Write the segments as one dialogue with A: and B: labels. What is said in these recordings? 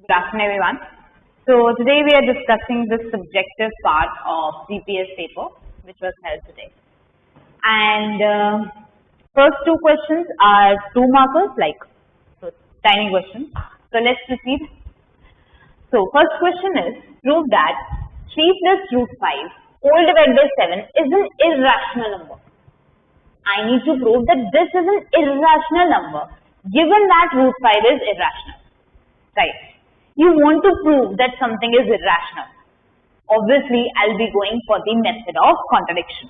A: Good afternoon, everyone. So today we are discussing the subjective part of GPS paper, which was held today. And first two questions are 2 markers, so tiny questions. So let's proceed. So first question is, prove that 3 plus root 5 whole divided by 7 is an irrational number. I need to prove that this is an irrational number, given that root 5 is irrational. Right. You want to prove that something is irrational. Obviously, I'll be going for the method of contradiction.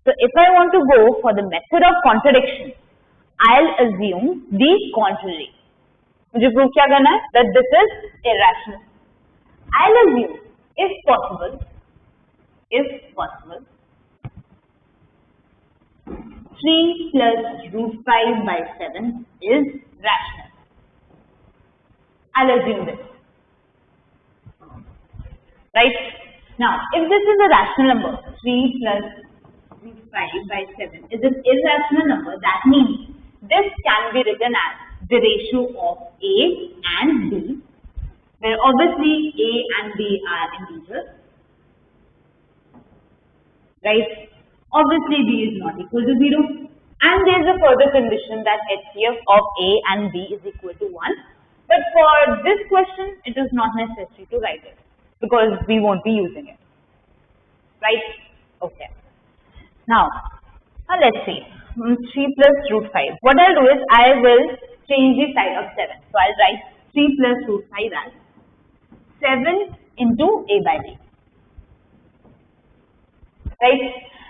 A: So if I want to go for the method of contradiction, I'll assume the contrary. मुझे prove क्या करना है? That this is irrational. I'll assume, if possible, 3 plus root 5 by 7 is rational. I'll assume this. Right? Now, if this is a rational number, 3 plus root 5 by 7 is an irrational number, that means this can be written as the ratio of A and B, where obviously A and B are integers. Right? Obviously, B is not equal to 0. And there is a further condition that HCF of A and B is equal to 1. But for this question, it is not necessary to write it because we won't be using it. Right? Okay. Now let's see. 3 plus root 5. What I'll do is I will change the side of 7. So I'll write 3 plus root 5 as 7 into A by B. Right?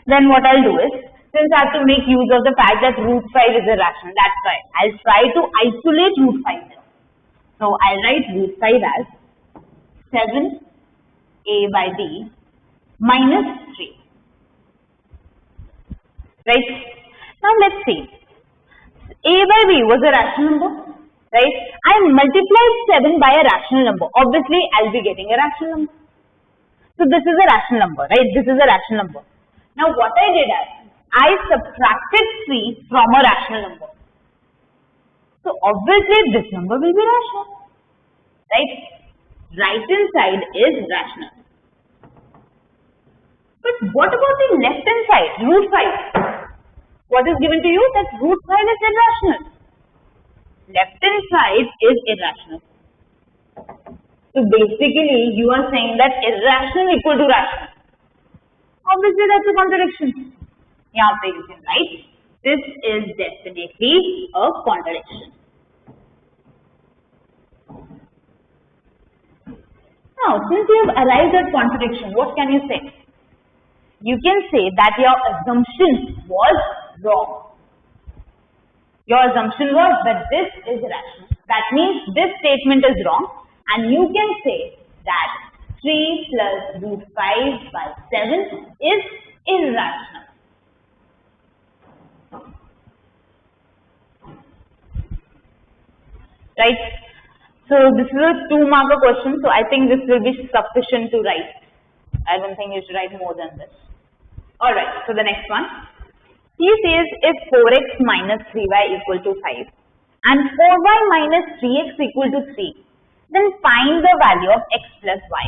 A: Then what I'll do is, since I have to make use of the fact that root 5 is irrational, that's why I'll try to isolate root 5 here. So I'll write root 5 as 7 A by B minus 3. Right? Now let's see. A by B was a rational number. Right? I multiplied 7 by a rational number. Obviously, I'll be getting a rational number. So this is a rational number. Right? This is a rational number. Now what I did is, I subtracted 3 from a rational number. So obviously this number will be rational. Right? Right hand side is rational. But what about the left hand side, root 5? What is given to you? That root 5 is irrational. Left hand side is irrational. So basically you are saying that irrational equal to rational. Obviously that's a contradiction. Here you can write, this is definitely a contradiction. Now, since you have arrived at contradiction, what can you say? You can say that your assumption was wrong. Your assumption was that this is rational. That means this statement is wrong, and you can say that 3 plus root 5 by 7 is irrational. Right? So this is a 2-marker question, so I think this will be sufficient to write. I don't think you should write more than this. Alright, so the next one. He says if 4x minus 3y equal to 5 and 4y minus 3x equal to 3, then find the value of x plus y.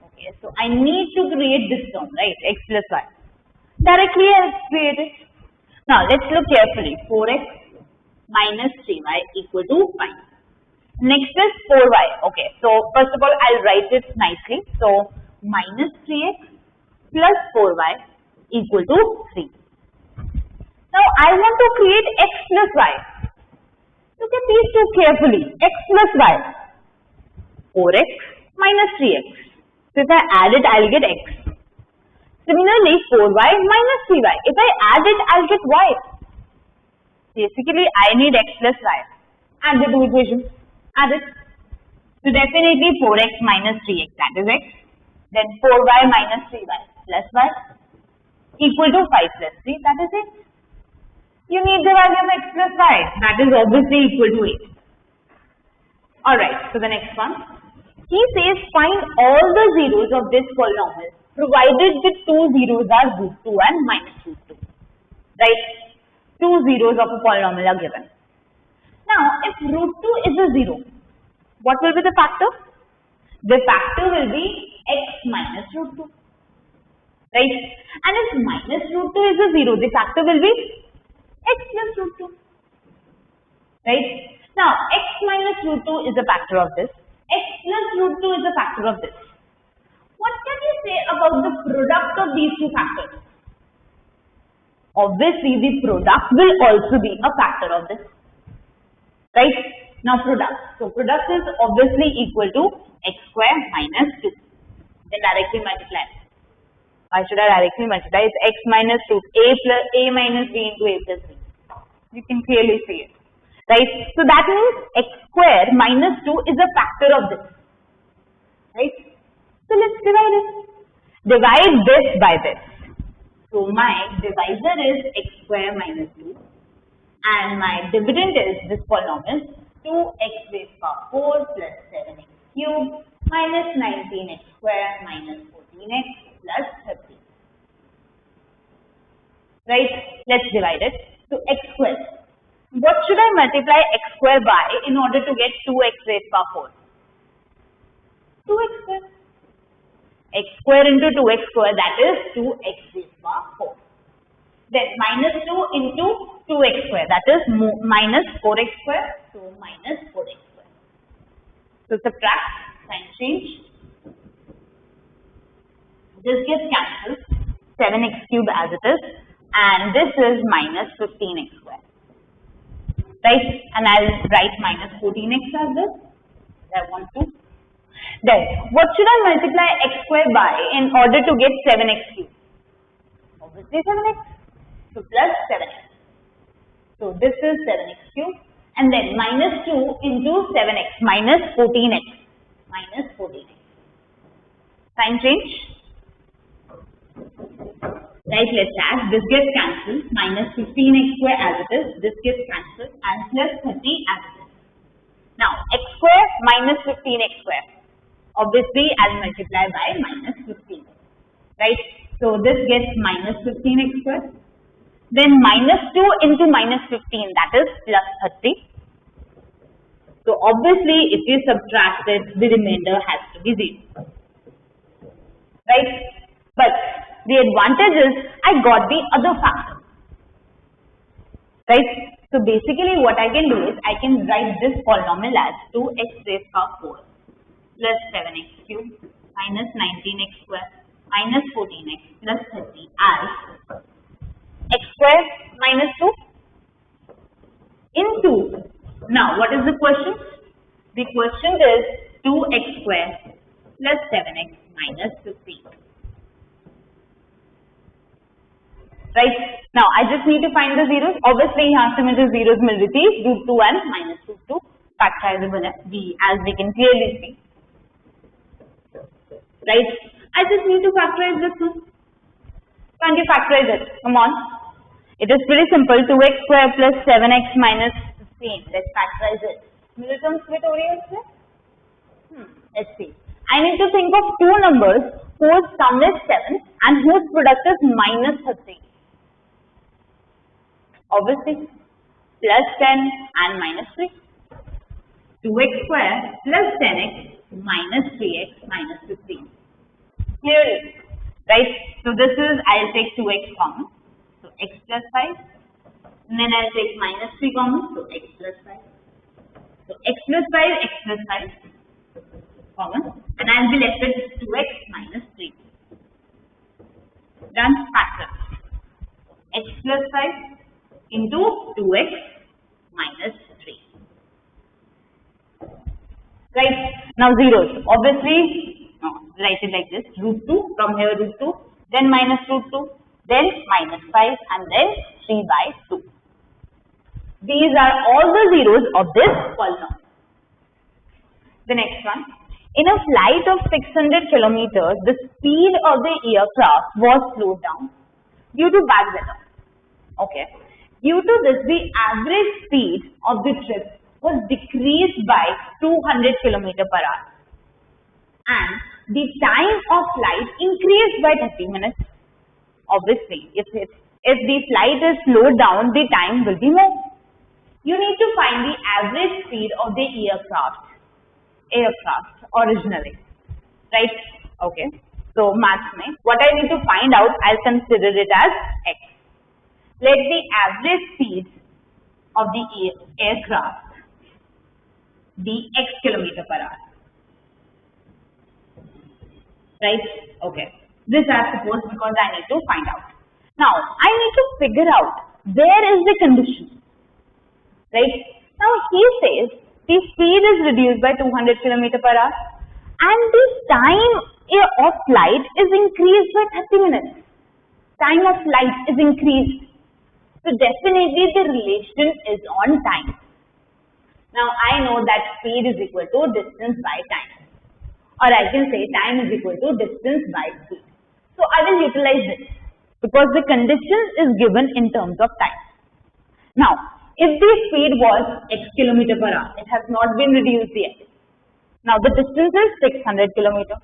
A: Okay, so I need to create this term, right? X plus y. Directly I'll create it. Now let's look carefully. 4x minus 3y equal to 5. Next is 4y. Okay, so first of all, I'll write it nicely. So minus 3x plus 4y equal to 3. Now I want to create x plus y. Look at these two carefully. X plus y. 4x minus 3x. So if I add it, I'll get x. Similarly, 4y minus 3y. If I add it, I'll get y. Basically, I need x plus y. Add the two equations. Add it. So definitely 4x minus 3x, that is x. Then 4y minus 3y plus y equal to 5 plus 3, that is x. You need the value of x plus y, that is obviously equal to 8. Alright, so the next one. He says find all the zeros of this polynomial provided the two zeros are root 2 and minus root 2. Right? Two zeros of a polynomial are given. Now, if root 2 is a 0, What will be the factor? The factor will be x minus root 2. Right? And if minus root 2 is a 0, the factor will be x plus root 2. Right? Now, x minus root 2 is a factor of this. X plus root 2 is a factor of this. What can you say about the product of these two factors? Obviously, the product will also be a factor of this. Right? Now, product. So, product is obviously equal to x square minus 2. Then directly multiply. Why should I directly multiply? It's x minus root a minus b into a plus b. You can clearly see it. Right? So, that means x square minus 2 is a factor of this. Right? So, let's divide it. Divide this by this. So, my divisor is x square minus 2 and my dividend is this polynomial 2x raised to power 4 plus 7x cubed minus 19x square minus 14x plus 30. Right? Let's divide it. So, x square. What should I multiply x square by in order to get 2x raised to 4? 2x square. X square into 2x square, that is 2x raised to 4. Then minus 2 into 2x square, that is minus 4x square, so minus 4x square. So subtract, sign change. This gets cancelled, 7x cube as it is, and this is minus 15x square. Right? And I'll write minus 14x as this. I want to. Then, what should I multiply x square by in order to get 7x cube? Obviously 7x. So, plus 7x. So, this is 7x cube. And then, minus 2 into 7x, minus 14x. Minus 14x. Sign change. Right, let's add. This gets cancelled. Minus 15x square as it is. This gets cancelled. And plus 30 as it is. Now, x square minus 15x square. Obviously, I'll multiply by minus 15. Right? So, this gets minus 15x square. Then minus 2 into minus 15, that is plus 30. So, obviously, if you subtract it, the remainder has to be 0. Right? But the advantage is, I got the other factor. Right? So, basically, what I can do is, I can write this polynomial as 2x raised to 4. Plus 7x cubed minus 19x square minus 14x plus 30 as x square minus 2 into. Now, what is the question? The question is 2x square plus 7x minus 15. Right? Now, I just need to find the zeros. Obviously, यहाँ से मुझे zeros मिल रही थी root 2 and minus root 2 factorizable है, as we can clearly see. Right? I just need to factorize this one. Can't you factorize it? Come on. It is pretty simple. 2x square plus 7x minus 15. Let's factorize it. Middle term split over here. Let's see. I need to think of two numbers whose sum is 7 and whose product is minus 30. Obviously, plus 10 and minus 3. 2x square plus 10x minus 3x minus 15. Clearly, right? So this is, I'll take 2x common. So x plus 5. And then I'll take minus 3 common. So x plus 5. So x plus 5 common. And I'll be left with 2x minus 3. Done. Factor. X plus 5 into 2x minus 3. Right? Now zeros. Obviously, write it like this, root 2, from here root 2, then minus root 2, then minus 5 and then 3 by 2. These are all the zeros of this polynomial. The next one, in a flight of 600 kilometers, the speed of the aircraft was slowed down due to bad weather. Okay. Due to this, the average speed of the trip was decreased by 200 km per hour. And the time of flight increased by 30 minutes. Obviously, if the flight is slowed down, the time will be more. You need to find the average speed of the aircraft aircraft originally, right? Okay. So maths mein, what I need to find out, I'll consider it as x. Let the average speed of the aircraft be x kilometer per hour, right? Okay. This I suppose because I need to find out. Now I need to figure out where is the condition, right? Now he says the speed is reduced by 200 kilometer per hour and the time of flight is increased by 30 minutes. Time of flight is increased. So definitely the relation is on time. Now I know that speed is equal to distance by time. Or I can say time is equal to distance by speed. So I will utilize this because the condition is given in terms of time. Now, if the speed was x kilometer per hour, it has not been reduced yet. Now the distance is 600 kilometer.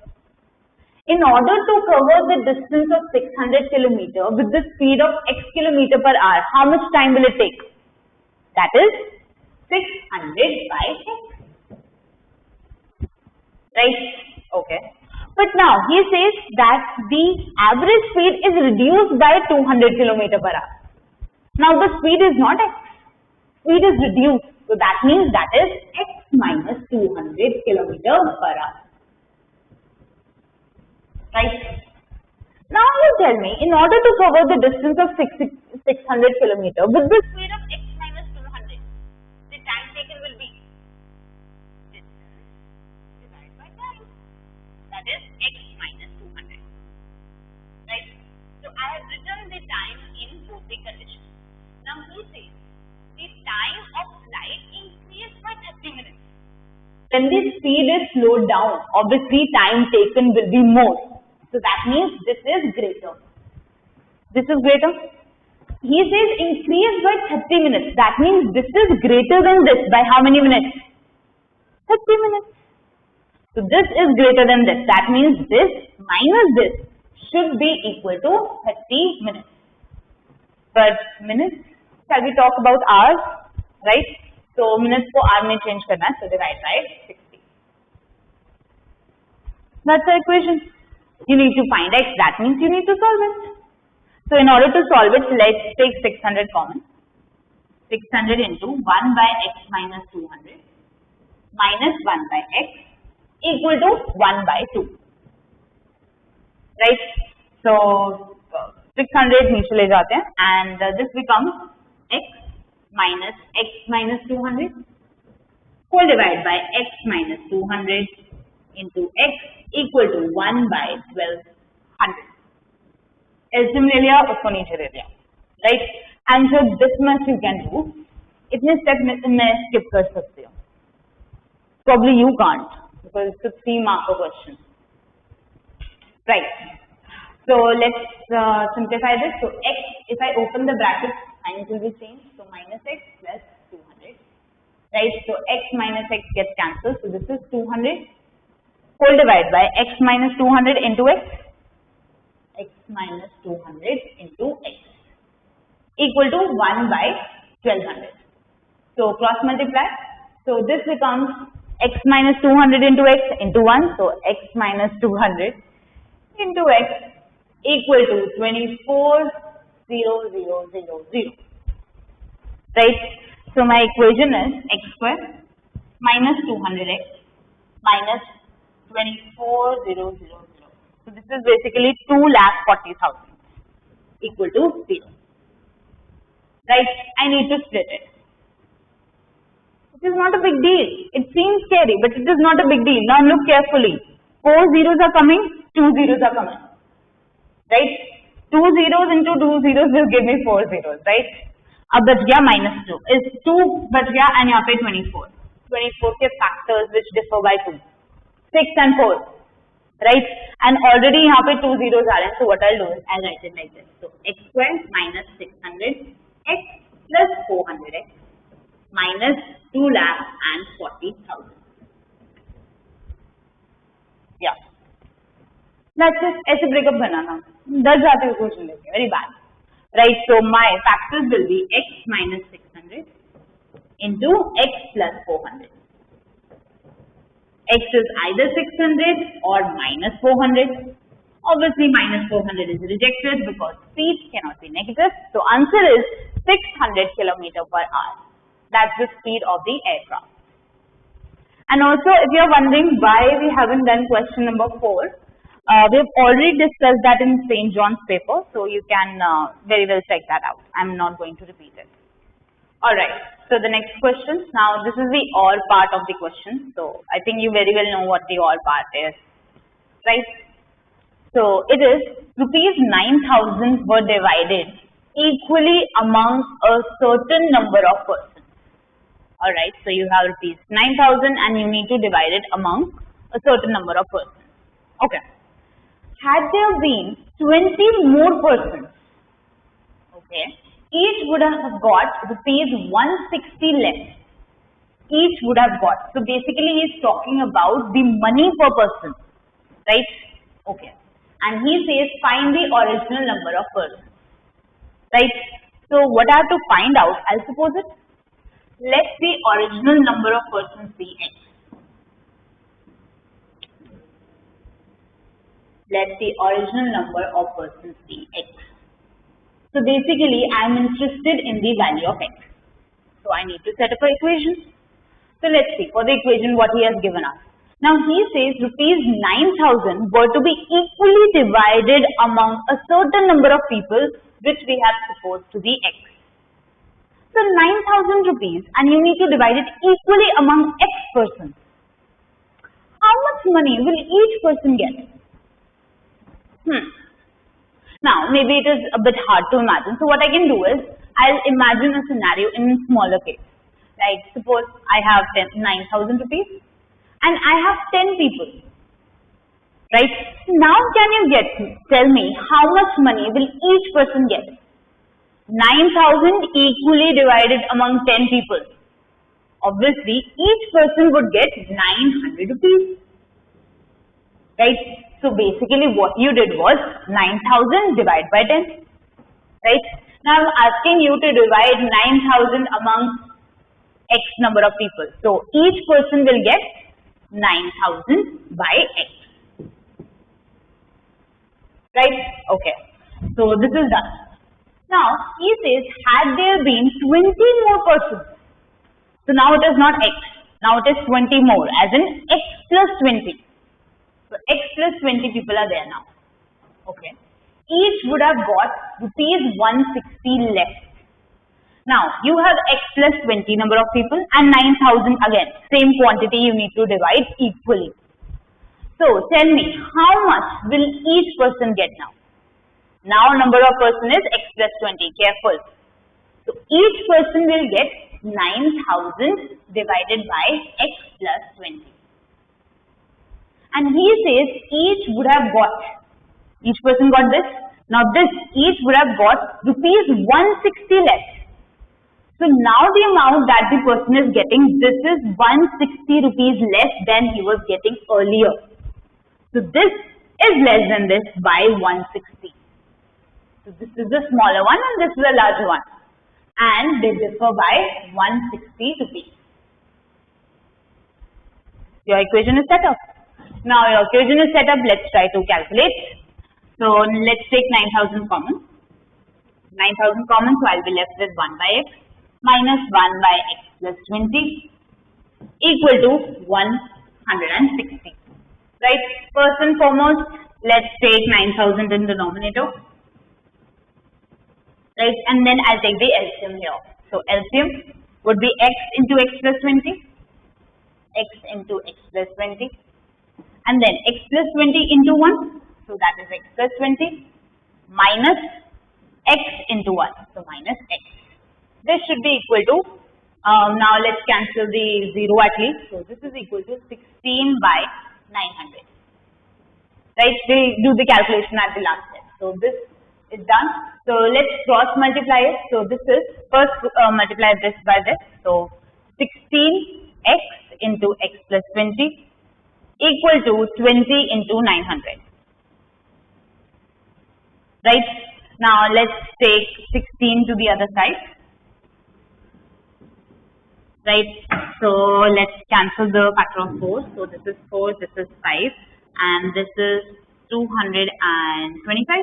A: In order to cover the distance of 600 kilometer with the speed of x kilometer per hour, how much time will it take? That is 600 by x. Right? Okay. But now he says that the average speed is reduced by 200 kilometer per hour. Now the speed is not x. Speed is reduced. So that means that is x minus 200 kilometer per hour. Right? Now you tell me, in order to cover the distance of 600 kilometer with the speed of x minus 200, the time taken will be distance divided by time. That is x minus 200. Right? So I have written the time in both the conditions. Now he says the time of flight increased by 30 minutes. When the speed is slowed down, obviously time taken will be more. So that means this is greater. This is greater. He says increased by 30 minutes. That means this is greater than this by how many minutes? 30 minutes. So this is greater than this. That means this minus this should be equal to 30 minutes. But minutes, shall we talk about hours? Right? So minutes को hour में change करना है. So divide by 60. That's the equation. You need to find x, that means you need to solve it. So in order to solve it, let's take 600 common. 600 into 1 by x minus 200 minus 1 by x equal to 1 by 2. Right? So 600 नीचे ले जाते हैं and this becomes x minus 200 whole divided by x minus 200 into x equal to 1 by 1200. LCM ले लिया, उसको नीचे ले लिया, right? And so this much you can do. इतने step में skip कर सकते हो. Probably you can't because it's a 3-mark question, right? So let's simplify this. So x, if I open the bracket, signs will be changed. So minus x plus 200, right? So x minus x gets cancelled. So this is 200. Whole divided by x minus 200 into x minus 200 into x equal to 1 by 1200. So cross multiply. So this becomes x minus 200 into x into 1. So x minus 200 into x equal to 24,000. Right? So my equation is x square minus 200x minus 24,000. So this is basically 2,40,000 equal to 0. Right? I need to split it. It is not a big deal. It seems scary, but it is not a big deal. Now look carefully. 4 zeros are coming, 2 zeros are coming. Right? 2 zeros into 2 zeros will give me 4 zeros. Right? अब बच गया minus 2. Is 2 बच गया and यहाँ पे 24. 24 के factors which differ by 2. 6 and 4, right? And already यहाँ पे 2 zeros are in. So what I'll do is I'll write it like this. So x square minus 600x plus 400x minus 2,40,000. Yeah. That's it. ऐसे breakup बनाना. डर जाते हो question लेके. Very bad. Right? So my factors will be x minus 600 into x plus 400. X is either 600 or minus 400. Obviously, minus 400 is rejected because speed cannot be negative. So, answer is 600 km per hour. That's the speed of the aircraft. And also, if you are wondering why we haven't done question number 4, we have already discussed that in St. John's paper, so you can very well check that out. I'm not going to repeat it. Alright, so the next question. Now, this is the OR part of the question. So, I think you very well know what the OR part is, right? So, it is rupees 9,000 were divided equally among a certain number of persons. Alright, so you have rupees 9,000 and you need to divide it among a certain number of persons. Okay. Had there been 20 more persons, okay, each would have got rupees 160 less. Each would have got. So basically he is talking about the money per person, right? Okay. And he says find the original number of persons, right? So what I have to find out, I'll suppose it. Let the original number of persons be X. Let the original number of persons be X. So basically, I am interested in the value of X. So I need to set up an equation. So let's see for the equation what he has given us. Now he says rupees 9,000 were to be equally divided among a certain number of people which we have supposed to be X. So 9,000 rupees and you need to divide it equally among X persons. How much money will each person get? Now, maybe it is a bit hard to imagine. So what I can do is, I'll imagine a scenario in smaller case. Like, suppose I have 9,000 rupees and I have 10 people. Right? Now can you tell me how much money will each person get? 9,000 equally divided among 10 people. Obviously, each person would get 900 rupees. Right? So basically what you did was 9,000 divided by 10. Right? Now I'm asking you to divide 9,000 among X number of people. So each person will get 9,000 by X. Right? Okay. So this is done. Now he says had there been 20 more persons. So now it is not X. Now it is 20 more as in X plus 20. So X plus 20 people are there now. Okay. Each would have got rupees 160 less. Now you have X plus 20 number of people and 9,000 again. Same quantity you need to divide equally. So tell me how much will each person get now? Now number of person is X plus 20. Careful. So each person will get 9,000 divided by X plus 20. And he says each would have got, each person got this. Now this, each would have got rupees 160 less. So now the amount that the person is getting, this is 160 rupees less than he was getting earlier. So this is less than this by 160. So this is the smaller one and this is the larger one. And they differ by 160 rupees. Your equation is set up. Now your equation is set up, let's try to calculate. So let's take 9,000 common. 9,000 common, so I'll be left with 1 by X minus 1 by X plus 20 equal to 160. Right? First and foremost, let's take 9,000 in denominator. Right? And then I'll take the LCM here. So LCM would be X into X plus 20. X into X plus 20. And then X plus 20 into 1, so that is X plus 20 minus X into 1, so minus X. This should be equal to, now let's cancel the 0 at least, so this is equal to 16 by 900. Right, we do the calculation at the last step. So this is done. So let's cross multiply it. So this is, first multiply this by this, so 16x into X plus 20 equal to 20 into 900. Right? Now let's take 16 to the other side. right? So let's cancel the factor of 4. So this is 4, this is 5, and this is 225.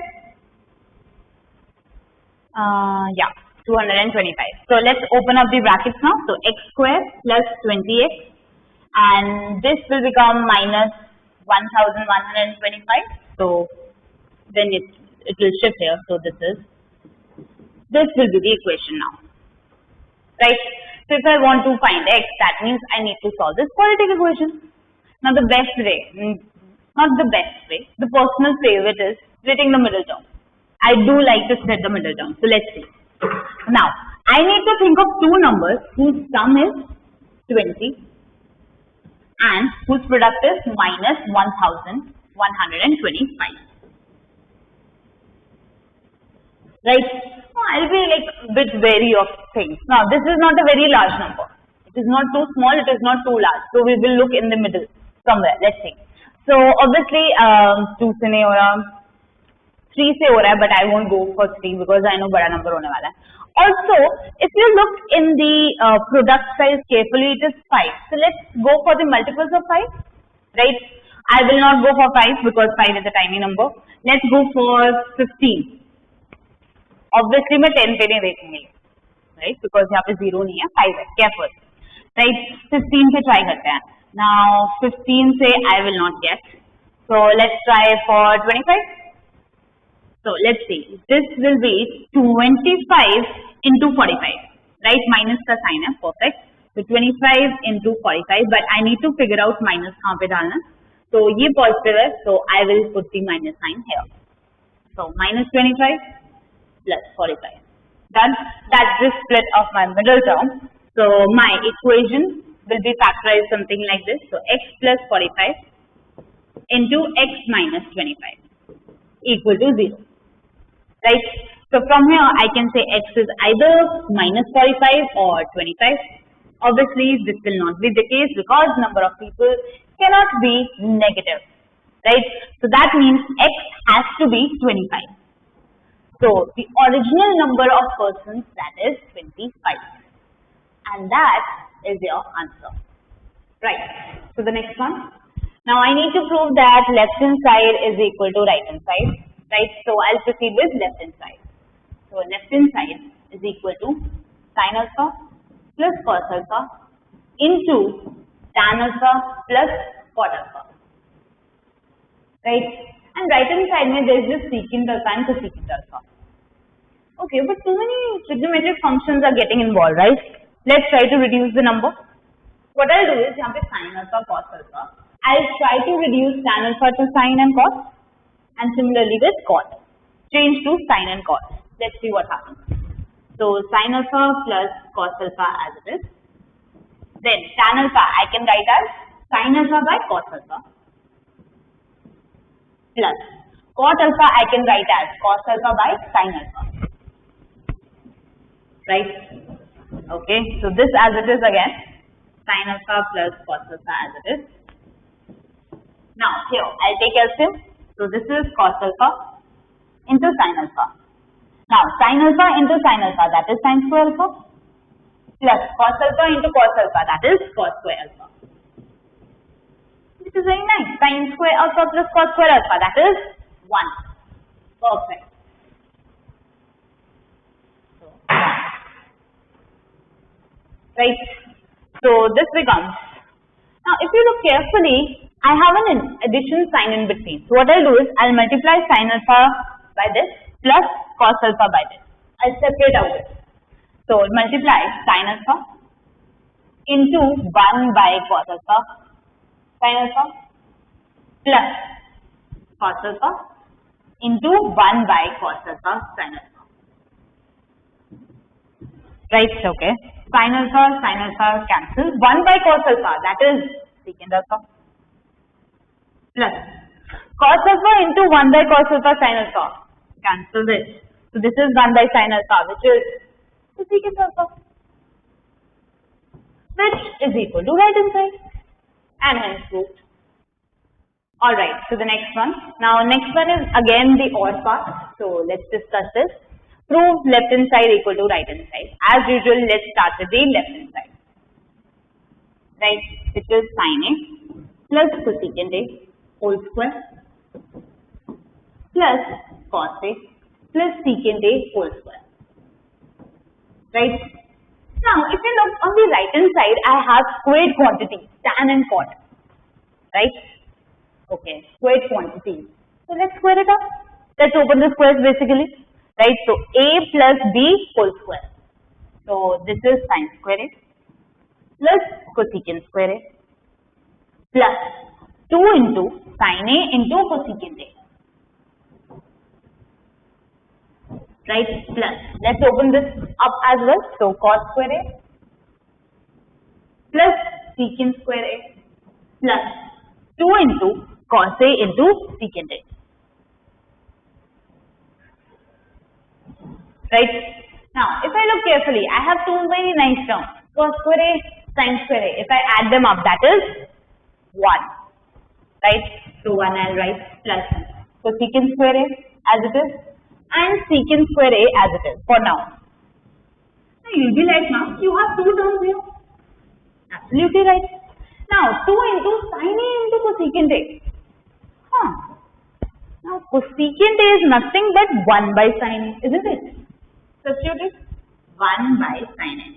A: Yeah, 225. So let's open up the brackets now. So x square plus 20x, and this will become minus 1125. So then it will shift here. So this will be the equation now, right? So if I want to find x, that means I need to solve this quadratic equation. Now the best way, not the best way, the personal favorite is splitting the middle term. I do like to split the middle term. So let's see. Now I need to think of two numbers whose sum is 20 and whose product is minus 1125. Right? I'll be like a bit wary of things. Now this is not a very large number. It is not too small, it is not too large. So we will look in the middle somewhere. Let's see. So obviously 2 se nahi ho raha, 3 se ho raha hai, but I won't go for 3 because I know bada number hone wala hai. Also, if you look in the product size carefully, it is 5. So let's go for the multiples of 5, right? I will not go for 5 because 5 is a tiny number. Let's go for 15. Obviously मैं 10 पे नहीं देखूंगी, right? Because यहाँ पे 0 नहीं है, 5 है. Careful, right? 15 से try करते हैं. Now 15 से I will not get. So let's try for 25. So let's see. This will be 25 into 45, right? Minus का sign है, perfect. So 25 into 45, but I need to figure out minus कहाँ पे डालना. So ये positive है, so I will put the minus sign here. So minus 25 plus 45. Done. That's the split of my middle term. So my equation will be factorized something like this. So x plus 45 into x minus 25 equal to 0. Right? So from here I can say x is either minus 45 or 25. Obviously this will not be the case because number of people cannot be negative. Right? So that means x has to be 25. So the original number of persons, that is 25, and that is your answer. Right. So the next one. Now I need to prove that left hand side is equal to right hand side. Right. So I'll proceed with left hand side. So left hand side is equal to sin alpha plus cos alpha into tan alpha plus cot alpha. Right. And right hand side mein there is just secant alpha and cosecant alpha. Okay, but too many trigonometric functions are getting involved, right? Let's try to reduce the number. What I'll do is, यहाँ पे sin alpha, cos alpha, I'll try to reduce tan alpha to sin and cos, and similarly with cot, change to sin and cos. Let's see what happens. So sin alpha plus cos alpha as it is. Then tan alpha I can write as sin alpha by cos alpha plus cot alpha I can write as cos alpha by sin alpha. Right? Okay, so this as it is again, sin alpha plus cos alpha as it is. Now here I'll take LCM. So this is cos alpha into sin alpha. Now sin alpha into sin alpha, that is sin square alpha, plus cos alpha into cos alpha, that is cos square alpha. This is very nice. Sin square alpha plus cos square alpha, that is 1. Perfect. Right? So this becomes, now if you look carefully, I have an addition sign in between. So what I'll do is, I'll multiply sin alpha by this plus cos alpha by this. I'll separate out this. So multiply sin alpha into 1 by cos alpha sin alpha plus cos alpha into 1 by cos alpha sin alpha. Right? Okay. Sin alpha cancel. 1 by cos alpha, that is secant alpha, plus cos alpha into 1 by cos alpha sin alpha, cancel this. So this is 1 by sin alpha, which is the secant alpha, which is equal to right hand side, and hence proved. Alright, so the next one. Now next one is again the odd part. So let's discuss this. Prove left hand side equal to right hand side. As usual, let's start with the left hand side. right, which is sin A plus cosecant A whole square plus cos A plus secant A whole square, right? Now, if you look on the right hand side, I have squared quantities, tan and cot, right? Okay, squared quantities. So let's square it up. Let's open the squares basically, right? So A plus B whole square. So this is sin square A plus cosecant square A plus 2 into sin A into cosecant A. Right, plus, let's open this up as well. So cos square A plus secant square A plus 2 into cos A into secant A. Right, now if I look carefully, I have two very nice terms, cos square A, sin square A. If I add them up, that is 1. Right, so 1 I'll write plus cosecant square A as it is and secant square A as it is for now. Now you'll be like, now you have two terms here. Absolutely right. Now 2 into sin A into cosecant A. Now cosecant A is nothing but 1 by sin A, isn't it? Substitute it. 1 by sin A.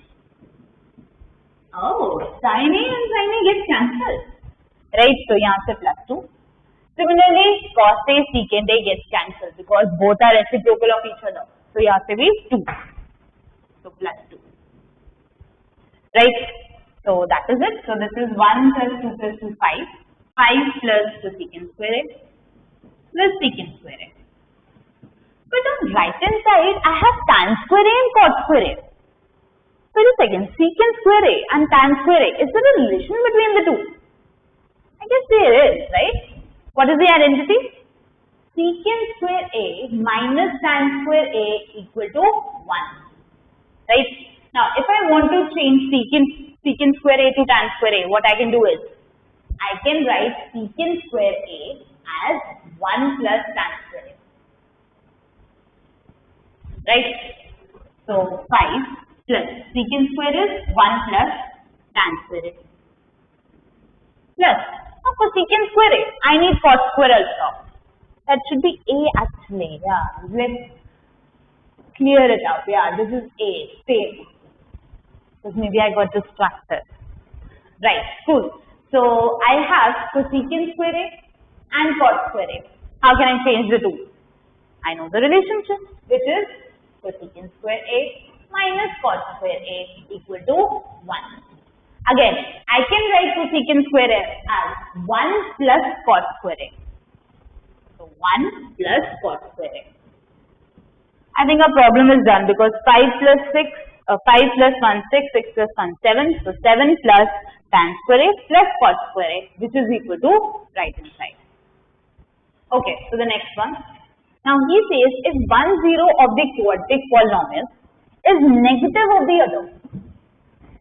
A: Oh, sin A and sin A get cancelled. Right, so यहाँ से plus 2. Similarly, cos A secant A gets cancelled because both are reciprocal of each other. So यहाँ से भी 2. So plus 2. Right? So that is it. So this is 1 plus 2 plus 2 5. 5 plus cosecant square A plus secant square A. But on right hand side, I have tan square A and cot square A. Wait a second. Secant square A and tan square A. Is there a relation between the two? I guess there is, right? What is the identity? Secant square A minus tan square A equal to 1. Right? Now, if I want to change secant square A to tan square A, what I can do is, I can write secant square A as 1 plus tan square A. Right? So, 5 plus secant square is 1 plus tan square A. Plus, cosecant square A, I need cot square also. That should be A actually, yeah. Let's clear it up, yeah, this is A, same. Because maybe I got distracted. Right, cool. So, I have cosecant square A and cot square A. How can I change the two? I know the relationship, which is cosecant square A minus cot square A equal to 1. Again, I can write cosecant square A as 1 plus cot square A. So 1 plus cot square A. I think our problem is done because 5 plus 1, 6, 6 plus 1, 7. So 7 plus tan square A plus cot square A, which is equal to right hand side. Okay, so the next one. Now he says if one zero of the quadratic polynomial is negative of the other,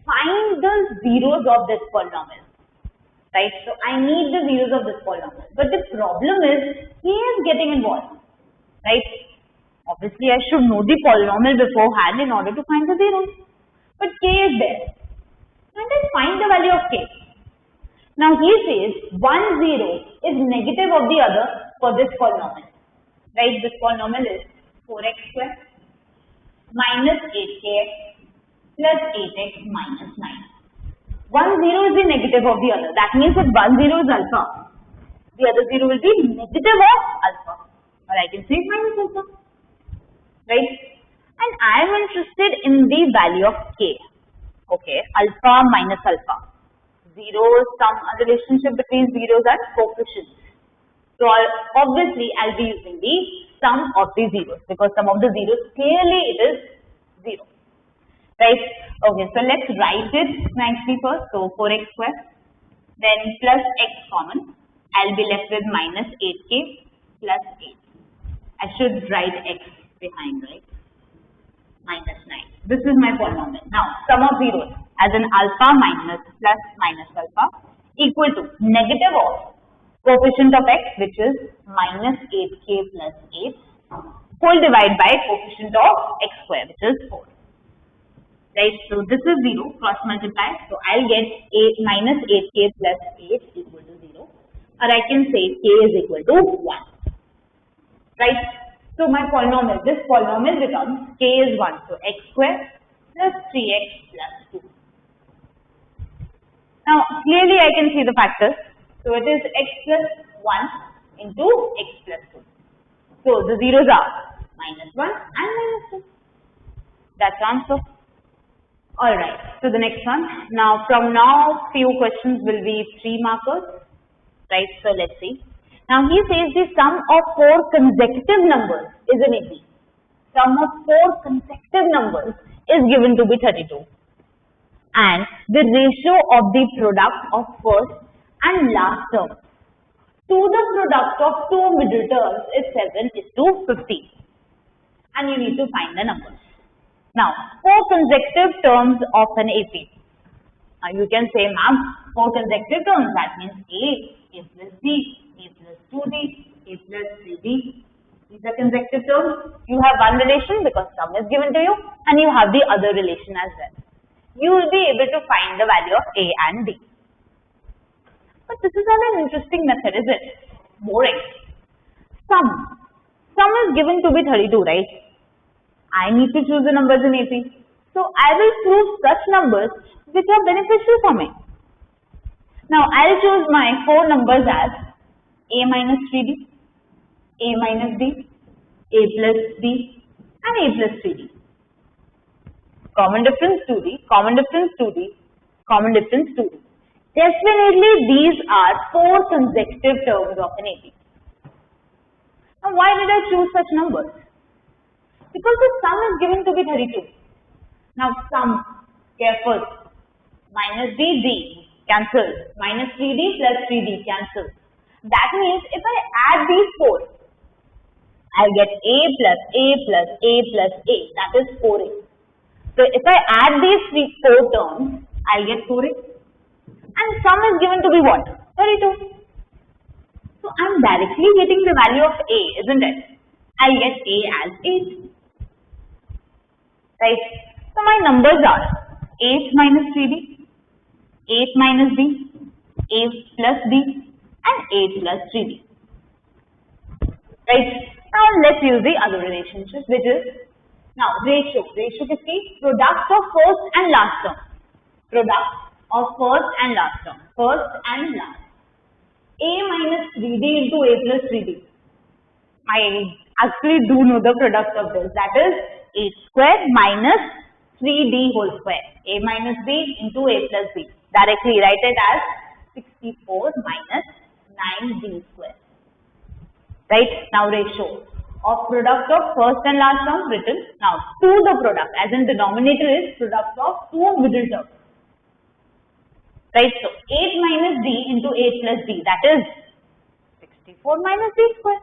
A: find the zeros of this polynomial. Right? So I need the zeros of this polynomial. But the problem is k is getting involved. Right? Obviously I should know the polynomial beforehand in order to find the zeros. But k is there. And I find the value of k. Now he says 1 0 is negative of the other for this polynomial. Right? This polynomial is 4x square minus 8kx plus 8x minus 9. 1 0 is the negative of the other. That means if 1 0 is alpha, the other 0 will be negative of alpha. Or I can say minus alpha. Right? And I am interested in the value of k. Okay, alpha minus alpha. Zeros, some relationship between zeros and coefficients. So obviously I'll be using the sum of the zeros because sum of the zeros clearly it is 0. Right? Okay, so let's write it nicely first. So 4x square, then plus x common. I'll be left with minus 8k plus 8. I should write x behind, right? Minus 9. This is my polynomial. Now, sum of zeros as in alpha minus plus minus alpha equal to negative of coefficient of x, which is minus 8k plus 8 whole divided by coefficient of x square, which is 4. right? So this is 0, cross multiply. So I'll get 8 minus 8k plus 8 equal to 0. Or I can say k is equal to 1, right? So my polynomial, this polynomial becomes k is 1. So x square plus 3x plus 2. Now clearly I can see the factors. So it is x plus 1 into x plus 2. So the zeros are minus 1 and minus 2. That's the answer. Alright, so the next one. Now from now few questions will be 3 markers. Right, so let's see. Now he says the sum of 4 consecutive numbers is an AP. Sum of 4 consecutive numbers is given to be 32. And the ratio of the product of first and last term to the product of 2 middle terms is 7:50. And you need to find the numbers. Now, 4 consecutive terms of an AP. Now you can say, ma'am, 4 consecutive terms, that means A plus B, A plus 2D, A plus 3D. These are consecutive terms. You have one relation because sum is given to you, and you have the other relation as well. You will be able to find the value of A and D. But this is not an interesting method, is it? Boring. Sum. Sum is given to be 32, right? I need to choose the numbers in AP. So I will prove such numbers which are beneficial for me. Now I'll choose my 4 numbers as A minus 3D, A minus D, A plus D, and A plus 3D. Common difference 2D, common difference 2D, common difference 2D. Definitely these are 4 consecutive terms of an AP. Now why did I choose such numbers? Because the sum is given to be 32. Now sum, careful, minus D, cancel, minus 3D plus 3D, cancel. That means if I add these 4, I'll get A plus A plus A plus A, that is 4A. So if I add these 4 terms, I'll get 4A. And sum is given to be what? 32. So I'm directly getting the value of A, isn't it? I'll get A as 8. Right? So my numbers are 8 minus 3D, 8 minus D, A plus D, and 8 plus 3D. Right? Now let's use the other relationship, which is now ratio. Ratio किसकी? Product of first and last term. Product of first and last term. First and last. A minus 3D into A plus 3D. I actually do know the product of this. That is A square minus 3D whole square. A minus B into A plus B. Directly write it as 64 minus 9D square. Right? Now ratio of product of first and last term written. Now to the product, as in denominator is product of 2 middle terms. Right? So 8 minus D into 8 plus D, that is 64 minus D square.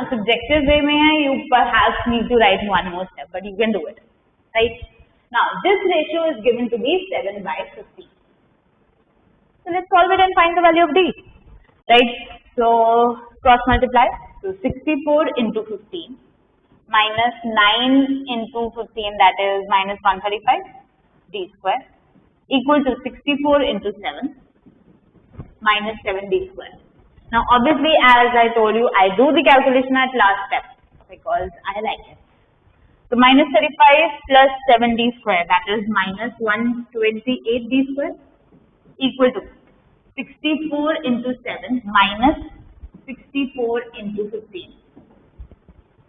A: Subjective way mein hai, you perhaps need to write one more step, but you can do it. Right? Now this ratio is given to be 7/50. So let's solve it and find the value of D. Right? So cross multiply. So 64 into 15 minus 9 into 15, that is minus 135 D square, equal to 64 into 7 minus 7D square. Now obviously, as I told you, I do the calculation at last step because I like it. So minus 35 plus 7D square, that is minus 128D square, equal to 64 into 7 minus 64 into 15.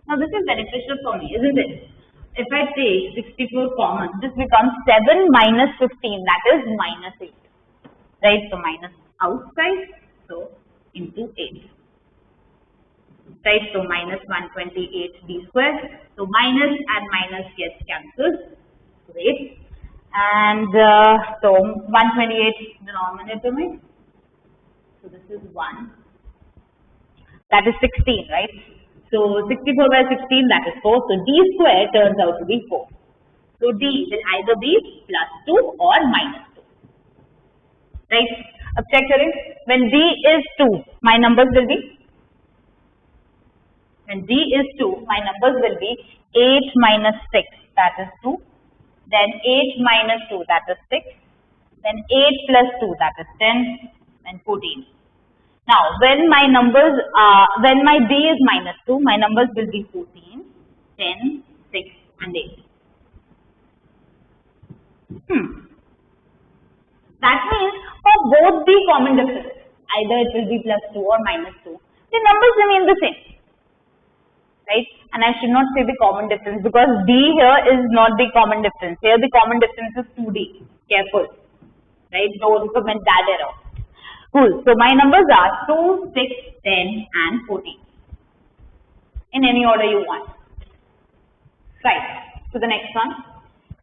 A: Now this is beneficial for me, isn't it? If I take 64 common, this becomes 7 minus 15, that is minus 8. Right? So minus outside, so into 8. Right? So minus 128D square. So minus and minus gets cancelled. Great. And so 128 denominator mein. So this is 1. That is 16, right? So 64 by 16, that is 4. So D square turns out to be 4. So D will either be plus 2 or minus 2. Right? Ab check करें. When D is 2, my numbers will be? When D is 2, my numbers will be 8 minus 6. that is 2. Then 8 minus 2, that is 6. Then 8 plus 2, that is 10. And 14. Now, when my d is minus 2, my numbers will be 14, 10, 6 and 8. That means for both the common difference, either it will be plus 2 or minus 2, the numbers remain the same. Right? And I should not say the common difference because d here is not the common difference. Here the common difference is 2d. Careful. Right? Don't commit that error. Cool. So my numbers are 2, 6, 10 and 14. In any order you want. Right. So the next one.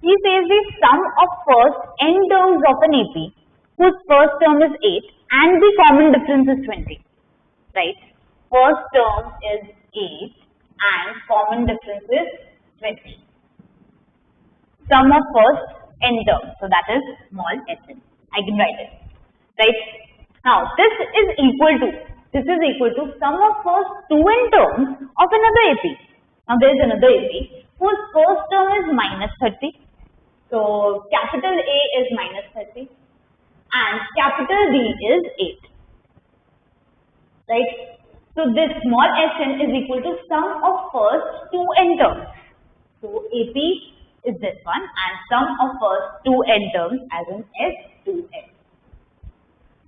A: He says the sum of first n terms of an AP whose first term is 8 and the common difference is 20. Right. First term is 8 and common difference is 20. Sum of first n terms. So that is small sn. I can write it. Right. Now this is equal to sum of first 2n terms of another AP. Now there is another AP whose first term is minus 30. So capital A is minus 30 and capital D is 8. Right. So this small sn is equal to sum of first 2n terms. So AP is this one and sum of first 2n terms as in S2n.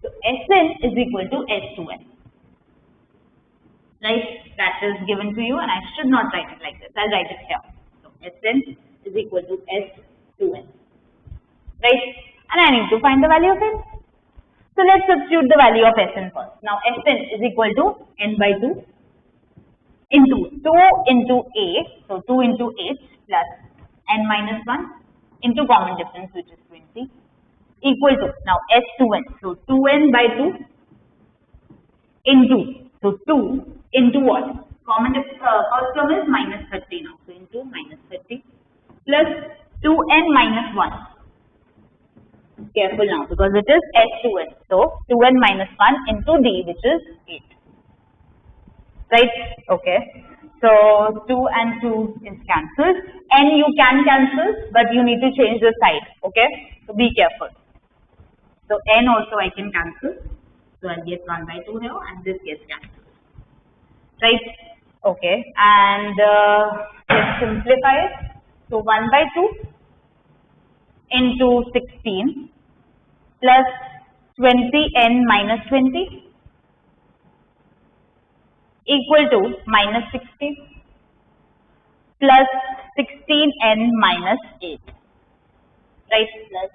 A: So Sn is equal to S2n. Right? That is given to you and I should not write it like this. I'll write it here. So Sn is equal to S2n. Right? And I need to find the value of n. So let's substitute the value of Sn first. Now Sn is equal to n by 2 into 2 into a. So 2 into 8 plus n minus 1 into common difference which is 20. Equal to, now S2n, so 2n by 2 into, so 2 into what? First term is minus 30 now, so into minus 30 plus 2n minus 1. Careful now because it is S2n, so 2n minus 1 into d which is 8. Right? Okay. So 2 and 2 is cancelled. N you can cancel but you need to change the side. Okay? So be careful. So n also I can cancel. So I'll get 1 by 2 here and this gets cancelled. Right? Okay. And let's simplify it. So 1 by 2 into 16 plus 20n minus 20 equal to minus 60 plus 16n minus 8. Right? Plus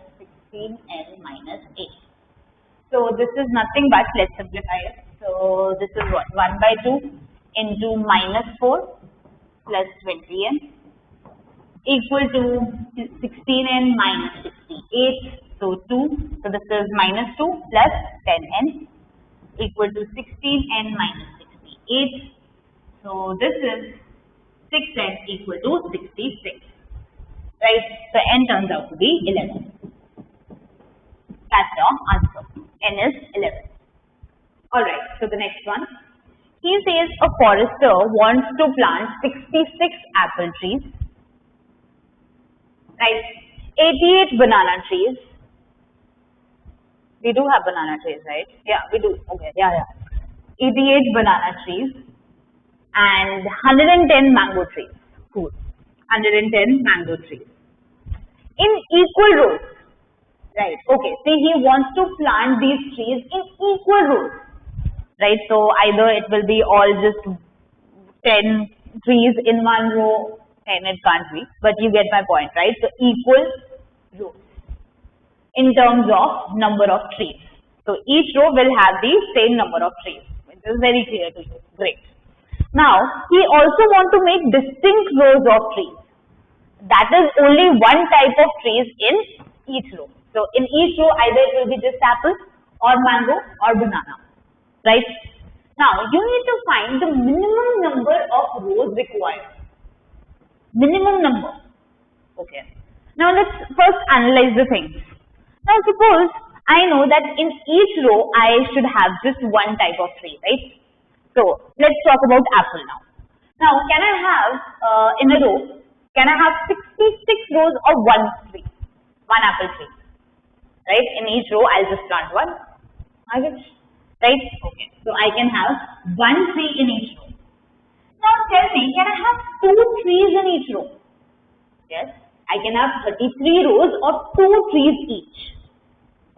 A: 16n minus 8. So this is nothing but, let's simplify it. So this is what? 1 by 2 into minus 4 plus 20n equal to 16n minus 68. So 2. So this is minus 2 plus 10n equal to 16n minus 68. So this is 6n equal to 66. Right? So n turns out to be 11. That's your answer. N is 11. Alright, so the next one. He says a forester wants to plant 66 apple trees, right? 88 banana trees. We do have banana trees, right? Yeah, we do. Okay, yeah. 88 banana trees and 110 mango trees. Cool. 110 mango trees. In equal rows. Right. Okay. See, he wants to plant these trees in equal rows. Right. So either it will be all just 10 trees in one row, 10 it can't be. But you get my point, right? So equal rows in terms of number of trees. So each row will have the same number of trees. It is very clear to you. Great. Now he also wants to make distinct rows of trees. That is only one type of trees in each row. So in each row either it will be just apple or mango or banana, right? Now you need to find the minimum number of rows required. Minimum number. Okay. Now let's first analyze the things. Now suppose I know that in each row I should have just one type of tree, right? So let's talk about apple now. Now can I have in a row, can I have 60 66 rows of one tree, one apple tree, right? In each row, I'll just plant one, right? Okay, so I can have one tree in each row. Now tell me, can I have two trees in each row? Yes, I can have 33 rows of two trees each.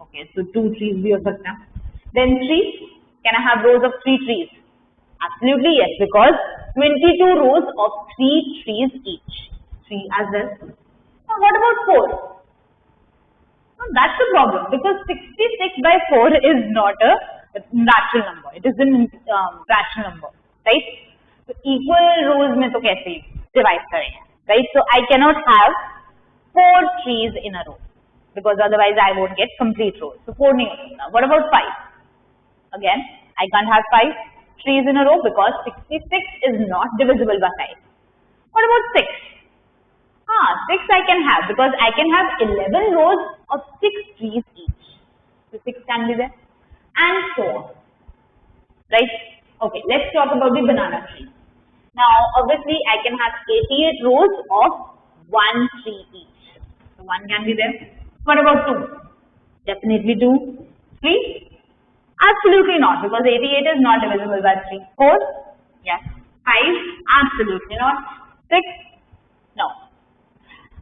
A: Okay, so two trees bhi ho sakta hai. Then trees, can I have rows of three trees? Absolutely yes, because 22 rows of three trees each. 3 as well. Now what about 4? Now that's the problem, because 66 by 4 is not a natural number. It is a rational number, right? So equal rows mein to kaise divide karenge, right? So I cannot have 4 trees in a row, because otherwise I won't get complete rows. So 4 nahi ho sakta. What about 5? Again, I can't have 5 trees in a row because 66 is not divisible by 5. What about 6? 6 I can have, because I can have 11 rows of 6 trees each. So 6 can be there, and so on. Right? Okay, let's talk about the banana tree. Now, obviously, I can have 88 rows of one tree each. So 1 can be there. What about 2? Definitely 2. 3? Absolutely not, because 88 is not divisible by 3. 4? Yes. 5? Absolutely not. 6? No.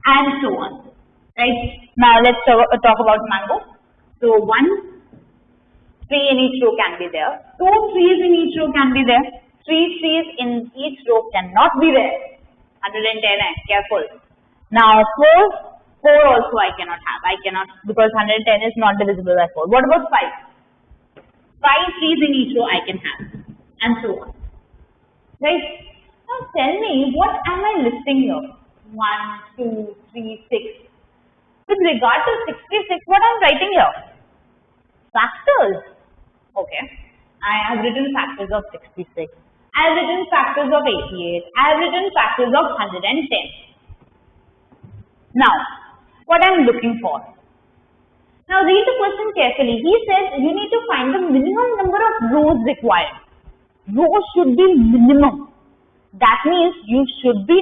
A: And so on. Right? Now let's talk about mango. So 1 tree in each row can be there. 2 trees in each row can be there. 3 trees in each row cannot be there. 110 hai, careful. Now 4 also I cannot have. I cannot, because 110 is not divisible by 4. What about 5? 5 trees in each row I can have, and so on. Right? Now tell me, what am I listing here? 1, 2, 3, 6. With regard to 66, what I'm writing here? Factors. Okay. I have written factors of 66. I have written factors of 88. I have written factors of 110. Now, what I'm looking for? Now read the question carefully. He says you need to find the minimum number of rows required. Rows should be minimum. That means you should be